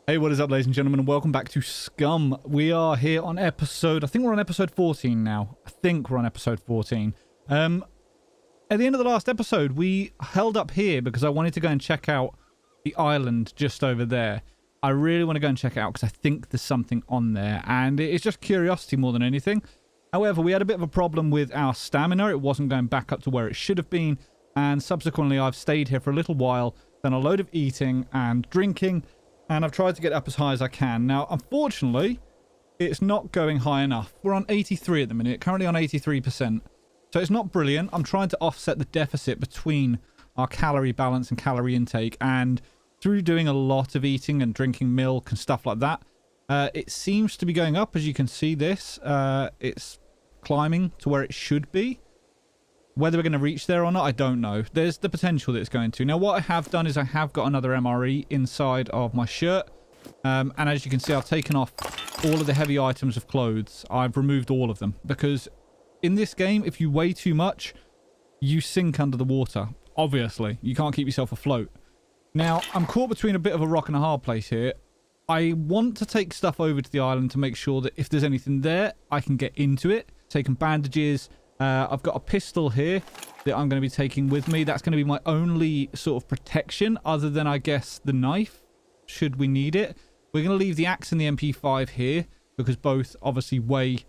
Hey, what is up, ladies and gentlemen, and welcome back to SCUM. We are here on episode, I think we're on episode 14 now. At the end of the last episode, we held up here because I wanted to go and check out the island just over there. I really want to go and check it out because I think there's something on there, and it's just curiosity more than anything. However, we had a bit of a problem with our stamina. It wasn't going back up to where it should have been, and subsequently I've stayed here for a little while, done a load of eating and drinking, and I've tried to get up as high as I can. Now, unfortunately, it's not going high enough. We're on 83 at the minute, currently on 83%. So it's not brilliant. I'm trying to offset the deficit between our calorie balance and calorie intake. And through doing a lot of eating and drinking milk and stuff like that, it seems to be going up. As you can see this, it's climbing to where it should be. Whether we're going to reach there or not, I don't know. There's the potential that it's going to. Now, what I have done is I have got another MRE inside of my shirt. And as you can see, I've taken off all of the heavy items of clothes. I've removed all of them. Because in this game, if you weigh too much, you sink under the water. Obviously, you can't keep yourself afloat. Now, I'm caught between a bit of a rock and a hard place here. I want to take stuff over to the island to make sure that if there's anything there, I can get into it. Taking bandages. I've got a pistol here that I'm going to be taking with me. That's going to be my only sort of protection other than, I guess, the knife, should we need it. We're going to leave the axe and the MP5 here because both obviously weigh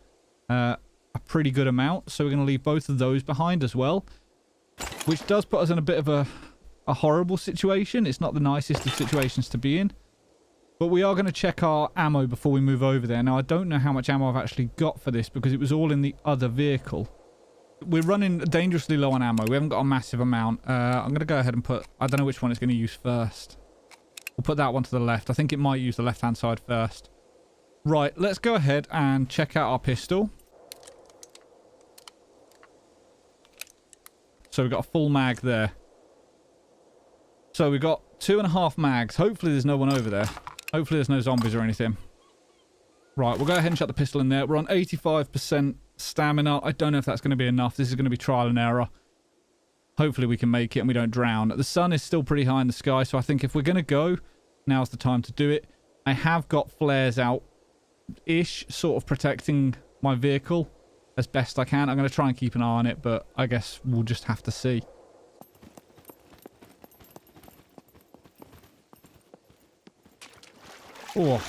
a pretty good amount. So we're going to leave both of those behind as well, which does put us in a bit of a horrible situation. It's not the nicest of situations to be in. But we are going to check our ammo before we move over there. Now, I don't know how much ammo I've actually got for this because it was all in the other vehicle. We're running dangerously low on ammo. We haven't got a massive amount. I'm going to go ahead and put... I don't know which one it's going to use first. We'll put that one to the left. I think it might use the left-hand side first. Right, let's go ahead and check out our pistol. So we've got a full mag there. So we've got 2.5 mags. Hopefully there's no one over there. Hopefully there's no zombies or anything. Right, we'll go ahead and shut the pistol in there. We're on 85% stamina. I don't know if that's going to be enough. This is going to be trial and error. Hopefully we can make it and we don't drown. The sun is still pretty high in the sky, so I think if we're going to go, now's the time to do it. I have got flares out-ish, sort of protecting my vehicle as best I can. I'm going to try and keep an eye on it, but I guess we'll just have to see. Oh.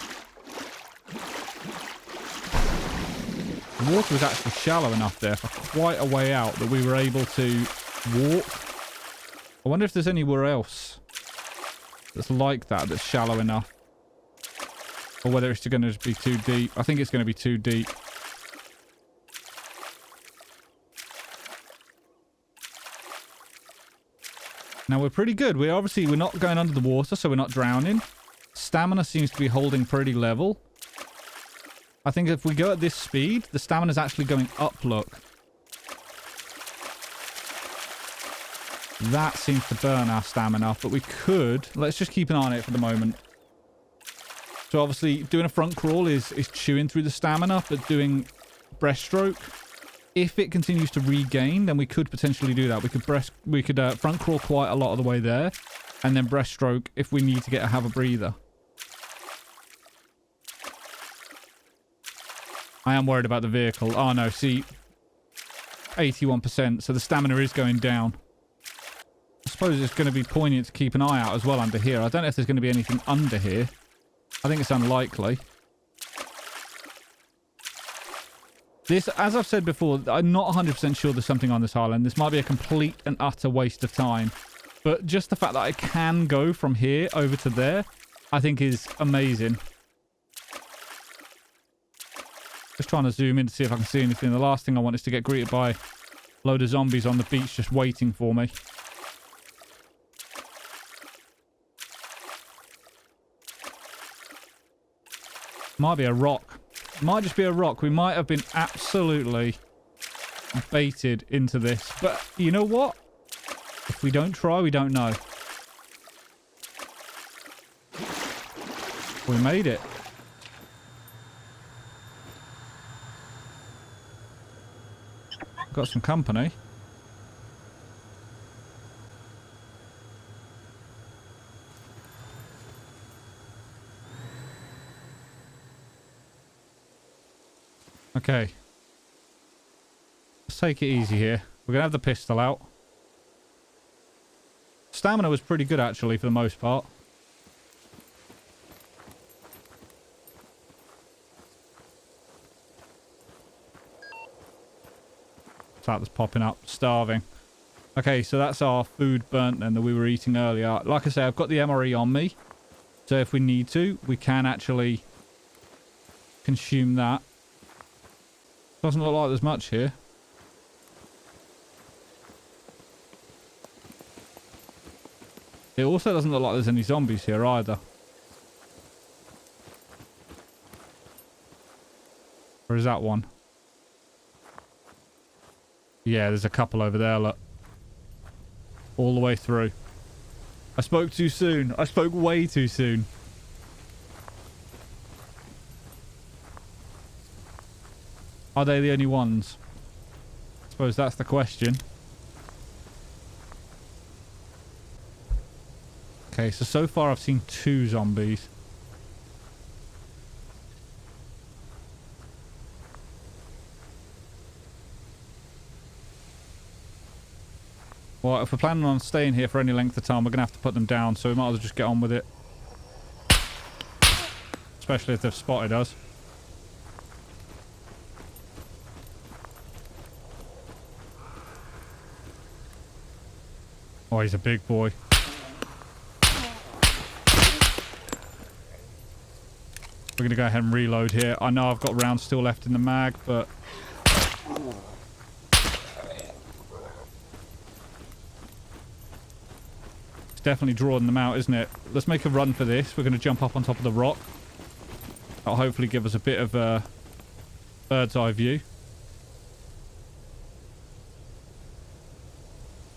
The water was actually shallow enough there for quite a way out that we were able to walk. I wonder if there's anywhere else that's like that, that's shallow enough. Or whether it's going to be too deep. I think it's going to be too deep. Now we're pretty good. We're not going under the water, so we're not drowning. Stamina seems to be holding pretty level. I think if we go at this speed, the stamina's actually going up, look. That seems to burn our stamina, but we could... Let's just keep an eye on it for the moment. So obviously, doing a front crawl is chewing through the stamina, but doing breaststroke, if it continues to regain, then we could potentially do that. We could front crawl quite a lot of the way there, and then breaststroke if we need to have a breather. I am worried about the vehicle. Oh no, see, 81%, so the stamina is going down. I suppose it's going to be poignant to keep an eye out as well under here. I don't know if there's going to be anything under here. I think it's unlikely. This, as I've said before, I'm not 100% sure there's something on this island. This might be a complete and utter waste of time. But just the fact that I can go from here over to there, I think is amazing. Just trying to zoom in to see if I can see anything. The last thing I want is to get greeted by a load of zombies on the beach just waiting for me. Might be a rock. Might just be a rock. We might have been absolutely baited into this. But you know what? If we don't try, we don't know. We made it. Got some company. Okay. Let's take it easy here. We're going to have the pistol out. Stamina was pretty good, actually, for the most part. What's that that's popping up? Starving. Okay, so that's our food burnt then that we were eating earlier. Like I say, I've got the MRE on me. So if we need to, we can actually consume that. Doesn't look like there's much here. It also doesn't look like there's any zombies here either. Or is that one? Yeah, there's a couple over there, look. All the way through. I spoke too soon. I spoke way too soon. Are they the only ones? I suppose that's the question. Okay, so far I've seen 2 zombies. Well, if we're planning on staying here for any length of time, we're going to have to put them down, so we might as well just get on with it. Especially if they've spotted us. Oh, he's a big boy. We're going to go ahead and reload here. I know I've got rounds still left in the mag, but... it's definitely drawing them out, isn't it? Let's make a run for this. We're going to jump up on top of the rock. That'll hopefully give us a bit of a bird's eye view.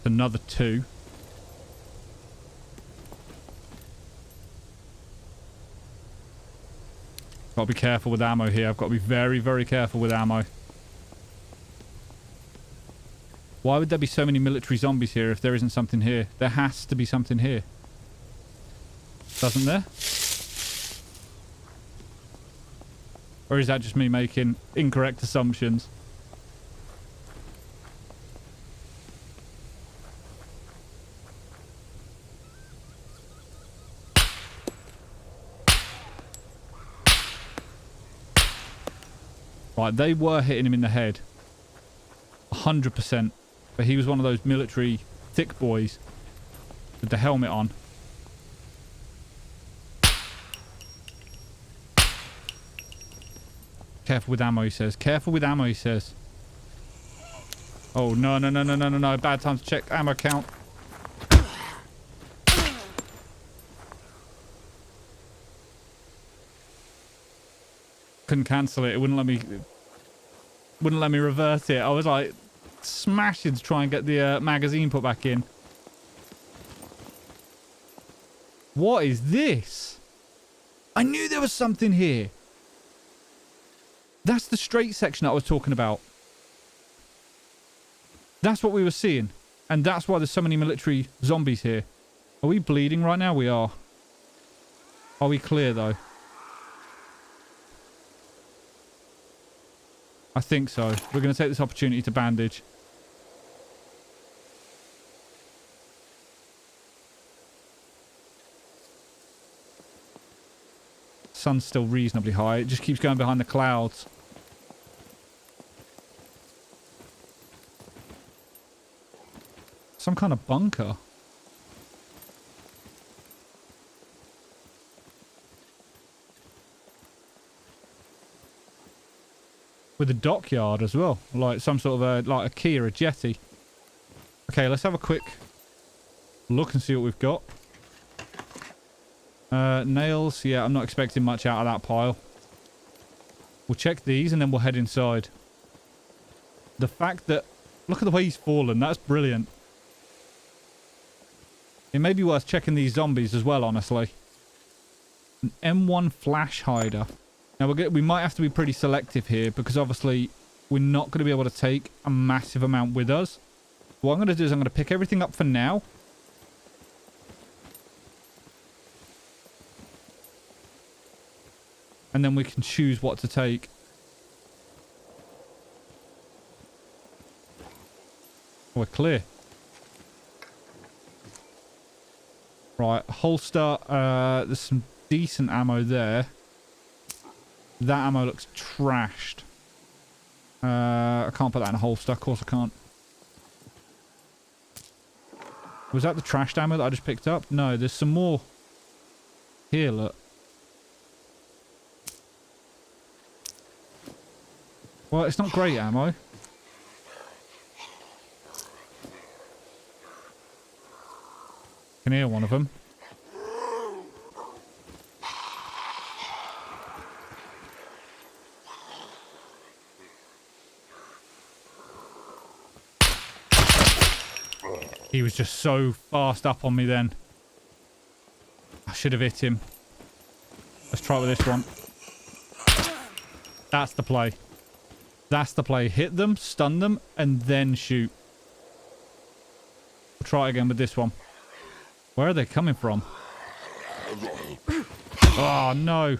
Another 2. Got to be careful with ammo here. I've got to be very, very careful with ammo. Why would there be so many military zombies here if there isn't something here? There has to be something here. Doesn't there? Or is that just me making incorrect assumptions? Right, they were hitting him in the head. 100%. But he was one of those military thick boys with the helmet on. Careful with ammo, he says. Careful with ammo, he says. Oh, no, no, no, no, no, no, no. Bad time to check ammo count. Couldn't cancel it. It wouldn't let me reverse it. I was like smashing to try and get the magazine put back in. What is this? I knew there was something here. That's the straight section that I was talking about. That's what we were seeing. And that's why there's so many military zombies here. Are we bleeding right now? We are. Are we clear though? I think so. We're going to take this opportunity to bandage. Sun's still reasonably high. It just keeps going behind the clouds. Some kind of bunker. With a dockyard as well. Like some sort of like a quay or a jetty. Okay, let's have a quick look and see what we've got. Nails. Yeah, I'm not expecting much out of that pile. We'll check these and then we'll head inside. The fact that... look at the way he's fallen. That's brilliant. It may be worth checking these zombies as well, honestly. An M1 flash hider. Now, we might have to be pretty selective here because obviously we're not going to be able to take a massive amount with us. What I'm going to do is I'm going to pick everything up for now. And then we can choose what to take. Oh, we're clear. Right, holster. There's some decent ammo there. That ammo looks trashed. I can't put that in a holster. Of course I can't. Was that the trashed ammo that I just picked up? No, there's some more. Here, look. Well, it's not great ammo. Can hear one of them. He was just so fast up on me then. I should have hit him. Let's try it with this one. That's the play. That's the play. Hit them, stun them, and then shoot. We'll try it again with this one. Where are they coming from? Oh, no.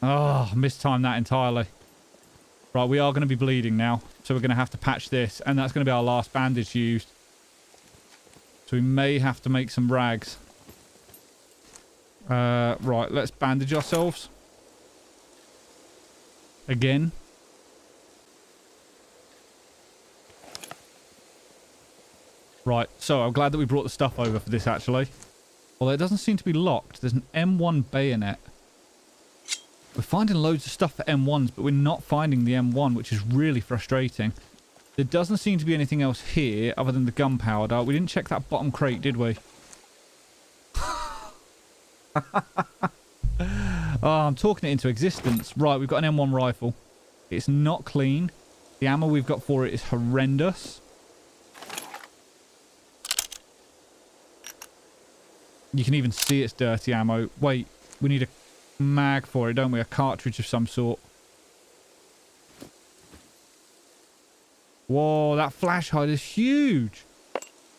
Oh, mistimed that entirely. Right, we are going to be bleeding now. So we're going to have to patch this. And that's going to be our last bandage used. So we may have to make some rags. Right, let's bandage ourselves. Again. Right, so I'm glad that we brought the stuff over for this, actually. Although it doesn't seem to be locked. There's an M1 bayonet. We're finding loads of stuff for M1s, but we're not finding the M1, which is really frustrating. There doesn't seem to be anything else here other than the gunpowder. We didn't check that bottom crate, did we? Oh, I'm talking it into existence. Right, we've got an M1 rifle. It's not clean. The ammo we've got for it is horrendous. You can even see it's dirty ammo. Wait, we need a mag for it, don't we? A cartridge of some sort. Whoa, that flash hide is huge.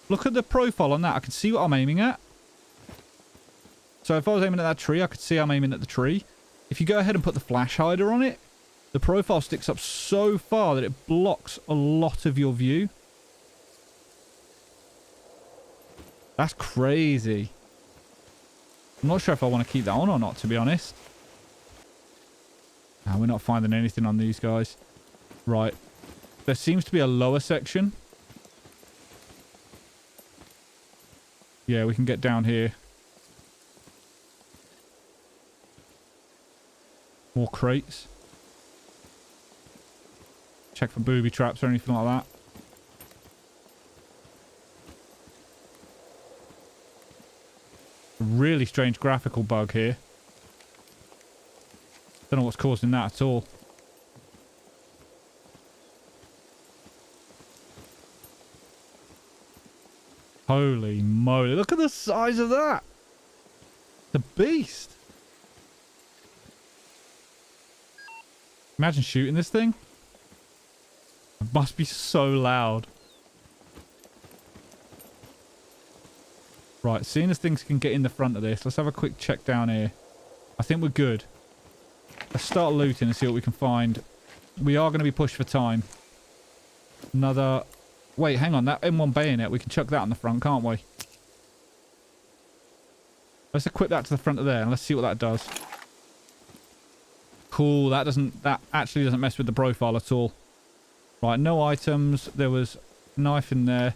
Look at the profile on that. I can see what I'm aiming at. So if I was aiming at that tree, I could see I'm aiming at the tree. If you go ahead and put the flash hider on it, the profile sticks up so far that it blocks a lot of your view. That's crazy. I'm not sure if I want to keep that on or not, to be honest. No, we're not finding anything on these guys. Right. There seems to be a lower section. Yeah, we can get down here. More crates. Check for booby traps or anything like that. A really strange graphical bug here. Don't know what's causing that at all. Holy moly. Look at the size of that. The beast. Imagine shooting this thing. It must be so loud. Right, seeing as things can get in the front of this, let's have a quick check down here. I think we're good. Let's start looting and see what we can find. We are going to be pushed for time. Another... Wait, hang on. That M1 bayonet, we can chuck that on the front, can't we? Let's equip that to the front of there and let's see what that does. Cool, that actually doesn't mess with the profile at all. Right, no items. There was a knife in there.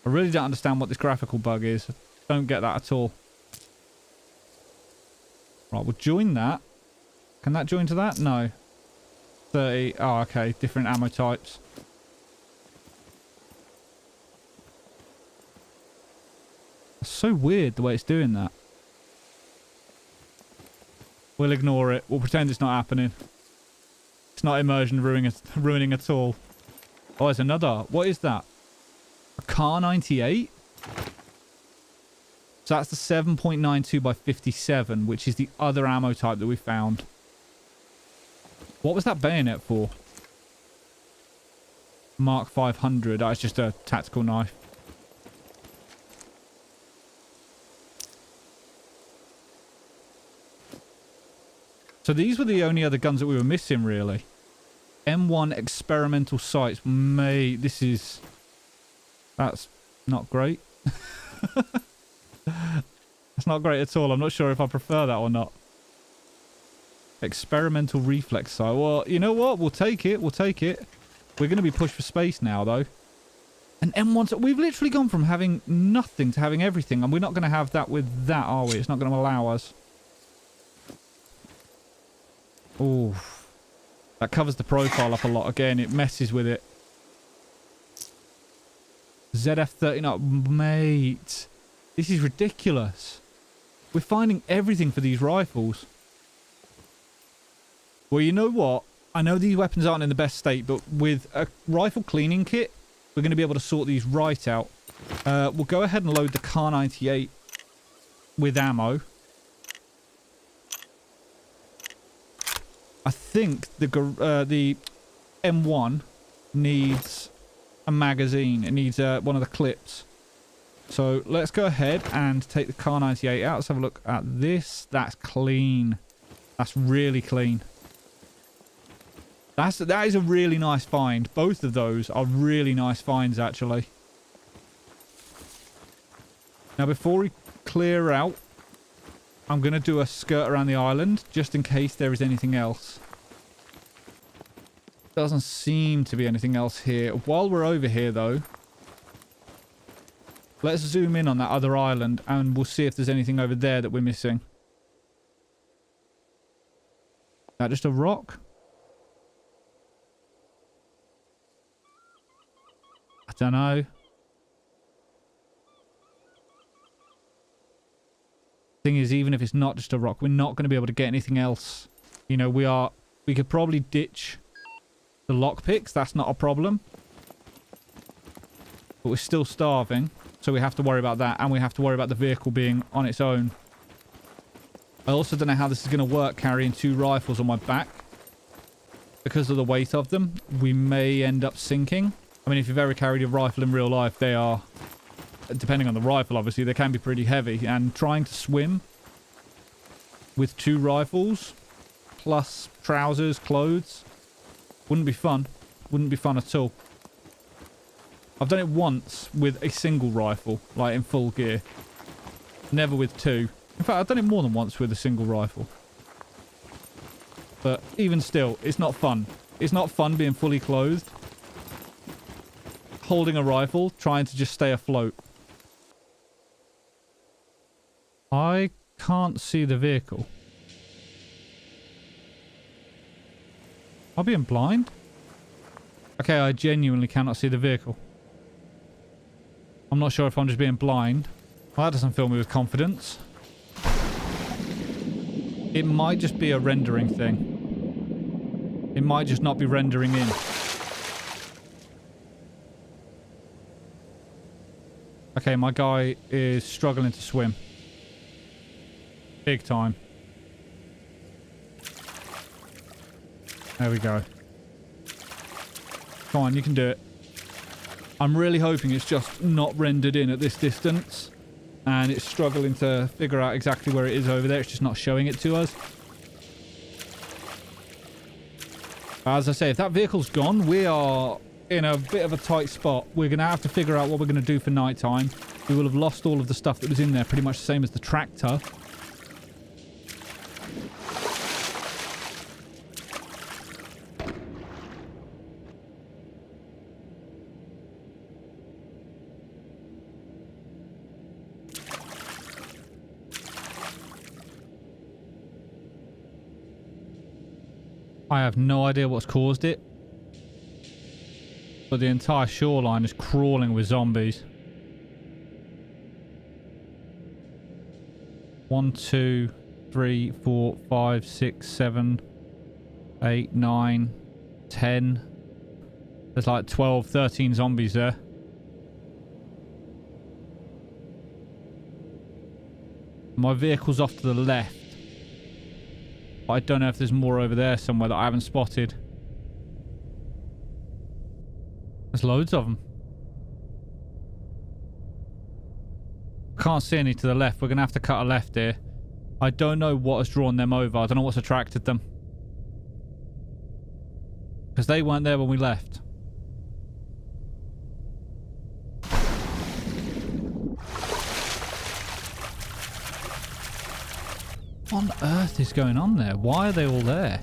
I really don't understand what this graphical bug is. Don't get that at all. Right, we'll join that. Can that join to that? No. 30. Oh, okay. Different ammo types. It's so weird the way it's doing that. We'll ignore it. We'll pretend it's not happening. It's not immersion ruining at all. Oh, there's another. What is that? A Car 98? So that's the 7.92 by 57, which is the other ammo type that we found. What was that bayonet for? Mark 500. That's just a tactical knife. So these were the only other guns that we were missing, really. M1 experimental sights. Mate, this is... That's not great. That's not great at all. I'm not sure if I prefer that or not. Experimental reflex sight. Well, you know what? We'll take it. We'll take it. We're going to be pushed for space now, though. And M1... We've literally gone from having nothing to having everything. And we're not going to have that with that, are we? It's not going to allow us. Oh, that covers the profile up a lot. Again, it messes with it. ZF-39. Mate, this is ridiculous. We're finding everything for these rifles. Well, you know what? I know these weapons aren't in the best state, but with a rifle cleaning kit, we're going to be able to sort these right out. We'll go ahead and load the Kar98 with ammo. I think the M1 needs a magazine. It needs one of the clips. So let's go ahead and take the Kar98 out. Let's have a look at this. That's clean. That's really clean. That is a really nice find. Both of those are really nice finds, actually. Now, before we clear out, I'm going to do a skirt around the island, just in case there is anything else. Doesn't seem to be anything else here. While we're over here, though, let's zoom in on that other island, and we'll see if there's anything over there that we're missing. Is that just a rock? I don't know. Thing is, even if it's not just a rock, we're not going to be able to get anything else. You know, we could probably ditch the lockpicks. That's not a problem. But we're still starving, so we have to worry about that, and we have to worry about the vehicle being on its own. I also don't know how this is going to work carrying 2 rifles on my back. Because of the weight of them, we may end up sinking. I mean, if you've ever carried a rifle in real life, they are... Depending on the rifle, obviously, they can be pretty heavy. And trying to swim with 2 rifles, plus trousers, clothes, wouldn't be fun. Wouldn't be fun at all. I've done it once with a single rifle, like in full gear. Never with 2. In fact, I've done it more than once with a single rifle. But even still, it's not fun. It's not fun being fully clothed, holding a rifle, trying to just stay afloat. I can't see the vehicle. Am I being blind? Okay, I genuinely cannot see the vehicle. I'm not sure if I'm just being blind. Well, that doesn't fill me with confidence. It might just be a rendering thing. It might just not be rendering in. Okay, my guy is struggling to swim. Big time. There we go. Come on, you can do it. I'm really hoping it's just not rendered in at this distance. And it's struggling to figure out exactly where it is over there. It's just not showing it to us. As I say, if that vehicle's gone, we are in a bit of a tight spot. We're going to have to figure out what we're going to do for nighttime. We will have lost all of the stuff that was in there, pretty much the same as the tractor. I have no idea what's caused it. But the entire shoreline is crawling with zombies. 1, 2, 3, 4, 5, 6, 7, 8, 9, 10. There's like 12, 13 zombies there. My vehicle's off to the left. But I don't know if there's more over there somewhere that I haven't spotted. There's loads of them. Can't see any to the left. We're going to have to cut a left here. I don't know what has drawn them over. I don't know what's attracted them. Because they weren't there when we left. What on earth is going on there? Why are they all there?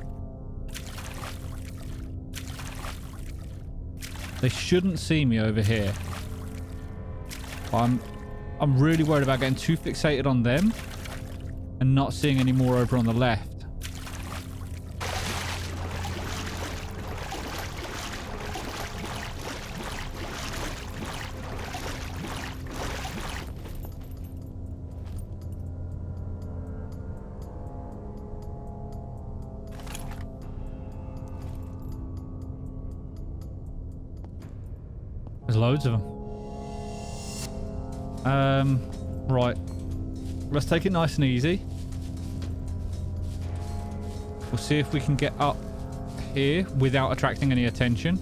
They shouldn't see me over here. I'm really worried about getting too fixated on them and not seeing any more over on the left. There's loads of them. Right. Let's take it nice and easy. We'll see if we can get up here without attracting any attention.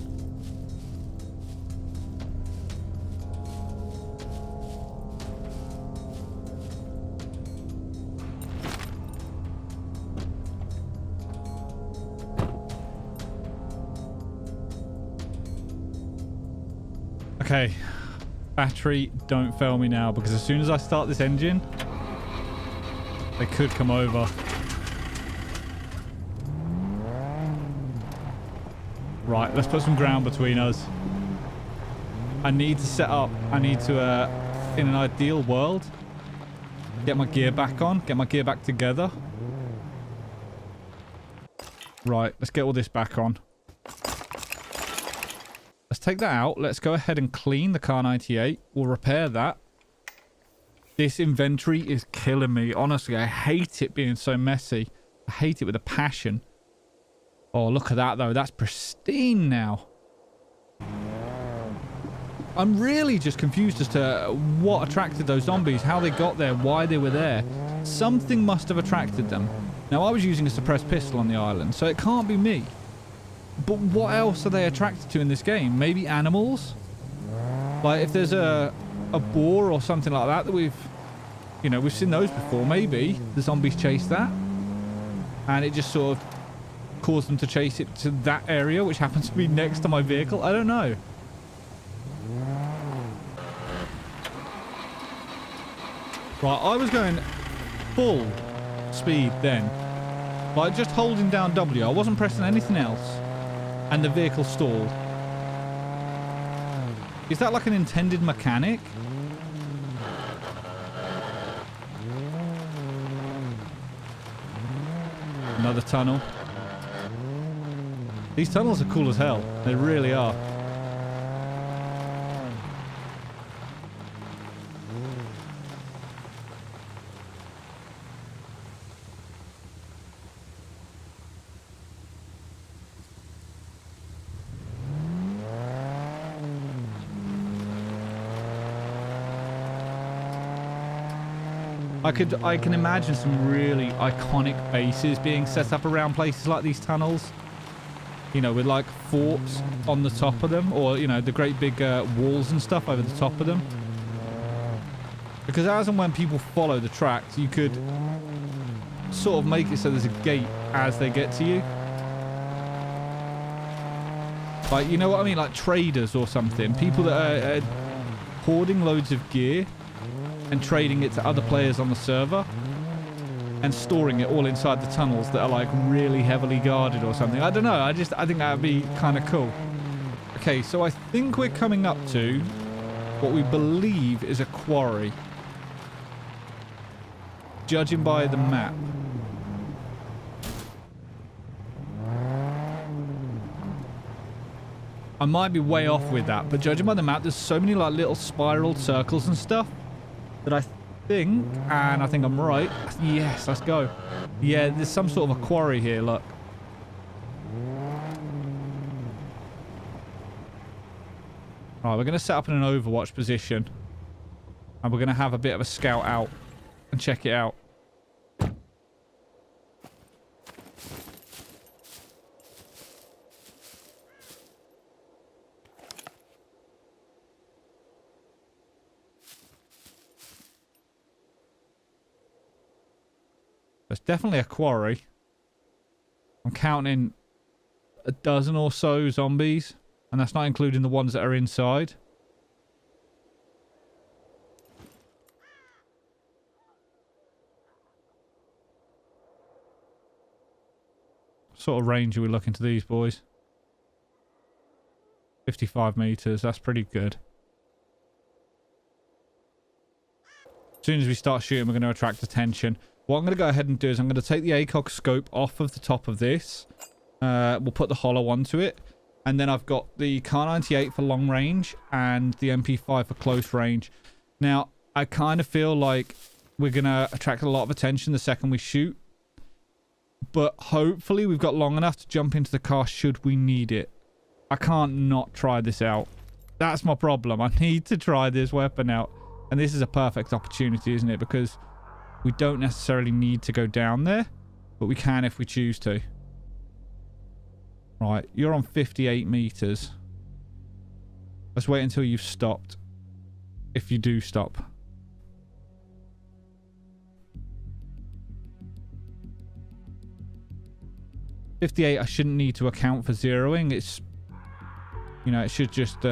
Okay. Battery, don't fail me now, because as soon as I start this engine, they could come over. Right, let's put some ground between us. I need to set up, in an ideal world, get my gear back on, get my gear back together. Right, let's get all this back on. Let's take that out. Let's go ahead and clean the Car 98. We'll repair that. This inventory is killing me. Honestly, I hate it being so messy. I hate it with a passion. Oh, look at that, though. That's pristine now. I'm really just confused as to what attracted those zombies, how they got there, why they were there. Something must have attracted them. Now, I was using a suppressed pistol on the island, so it can't be me. But what else are they attracted to in this game? Maybe animals? Like, if there's a boar or something like that we've seen those before. Maybe the zombies chase that. And it just sort of caused them to chase it to that area, which happens to be next to my vehicle. I don't know. Right, I was going full speed then. Like, just holding down W. I wasn't pressing anything else. And the vehicle stalled. Is that like an intended mechanic? Another tunnel. These tunnels are cool as hell. They really are. I can imagine some really iconic bases being set up around places like these tunnels. You know, with like forts on the top of them, or, you know, the great big walls and stuff over the top of them. Because as and when people follow the tracks, you could sort of make it so there's a gate as they get to you. Like, you know what I mean? Like traders or something. People that are hoarding loads of gear and trading it to other players on the server and storing it all inside the tunnels that are like really heavily guarded or something. I don't know. I think that would be kind of cool. Okay, so I think we're coming up to what we believe is a quarry, judging by the map. I might be way off with that, but judging by the map, there's so many like little spiraled circles and stuff that I think, and I think I'm right. Yes, let's go. Yeah, there's some sort of a quarry here, look. Alright, we're going to set up in an overwatch position. And we're going to have a bit of a scout out and check it out. It's definitely a quarry. I'm counting a dozen or so zombies, and that's not including the ones that are inside. What sort of range are we looking to these boys? 55 meters. That's pretty good. As soon as we start shooting, we're going to attract attention. What I'm going to go ahead and do is I'm going to take the ACOG scope off of the top of this. We'll put the hollow onto it. And then I've got the Kar 98 for long range and the MP5 for close range. Now, I kind of feel like we're going to attract a lot of attention the second we shoot. But hopefully we've got long enough to jump into the car should we need it. I can't not try this out. That's my problem. I need to try this weapon out. And this is a perfect opportunity, isn't it? Because we don't necessarily need to go down there, but we can if we choose to. Right, you're on 58 meters. Let's wait until you've stopped. If you do stop. .58, I shouldn't need to account for zeroing. It's, you know, it should just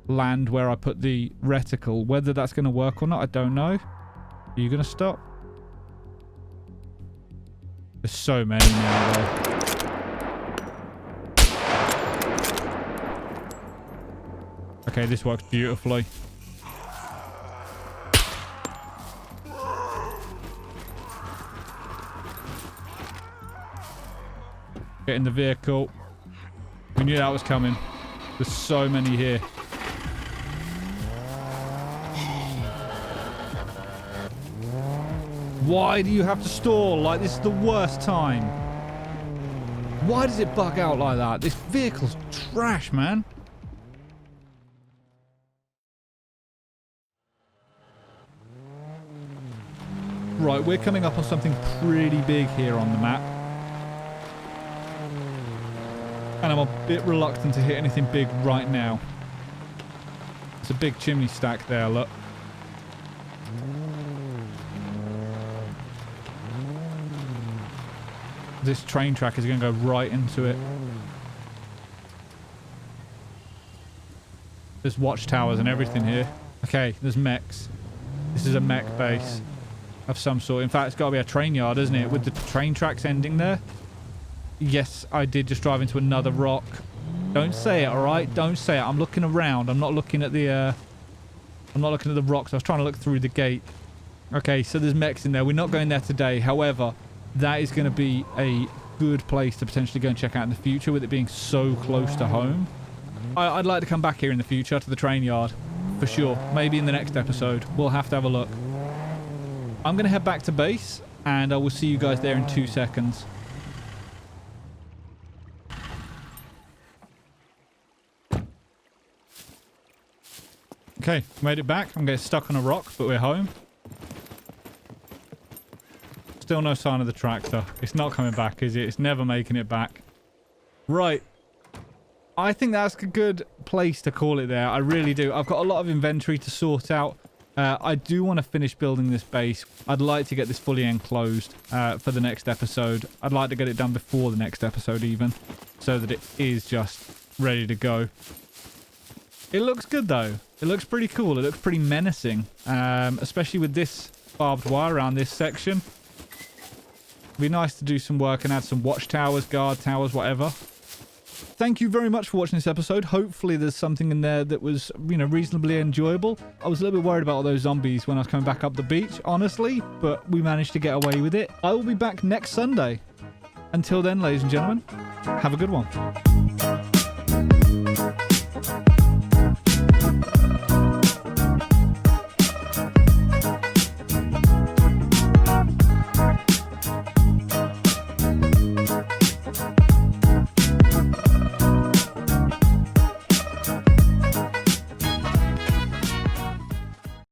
land where I put the reticle. Whether that's going to work or not, I don't know. Are you going to stop? There's so many now, though. Okay, this works beautifully. Get in the vehicle. We knew that was coming. There's so many here. Why do you have to stall? Like, this is the worst time. Why does it bug out like that? This vehicle's trash, man. Right, we're coming up on something pretty big here on the map. And I'm a bit reluctant to hit anything big right now. It's a big chimney stack there, look. This train track is going to go right into it. There's watchtowers and everything here. Okay, there's mechs. This is a mech base of some sort. In fact, it's got to be a train yard, isn't it? With the train tracks ending there. Yes, I did just drive into another rock. Don't say it, all right? Don't say it. I'm looking around. I'm not looking at the rocks. I was trying to look through the gate. Okay, so there's mechs in there. We're not going there today. However, that is going to be a good place to potentially go and check out in the future with it being so close to home. I'd like to come back here in the future to the train yard for sure. Maybe in the next episode. We'll have to have a look. I'm going to head back to base and I will see you guys there in 2 seconds. Okay, made it back. I'm getting stuck on a rock, but we're home. Still no sign of the tractor. It's not coming back, is it? It's never making it back. Right. I think that's a good place to call it there. I really do. I've got a lot of inventory to sort out. I do want to finish building this base. I'd like to get this fully enclosed for the next episode. I'd like to get it done before the next episode even, so that it is just ready to go. It looks good though. It looks pretty cool. It looks pretty menacing, especially with this barbed wire around this section. It'd be nice to do some work and add some watchtowers, guard towers, whatever. Thank you very much for watching this episode. Hopefully there's something in there that was, you know, reasonably enjoyable. I was a little bit worried about all those zombies when I was coming back up the beach, honestly, but we managed to get away with it. I will be back next Sunday. Until then, ladies and gentlemen, have a good one.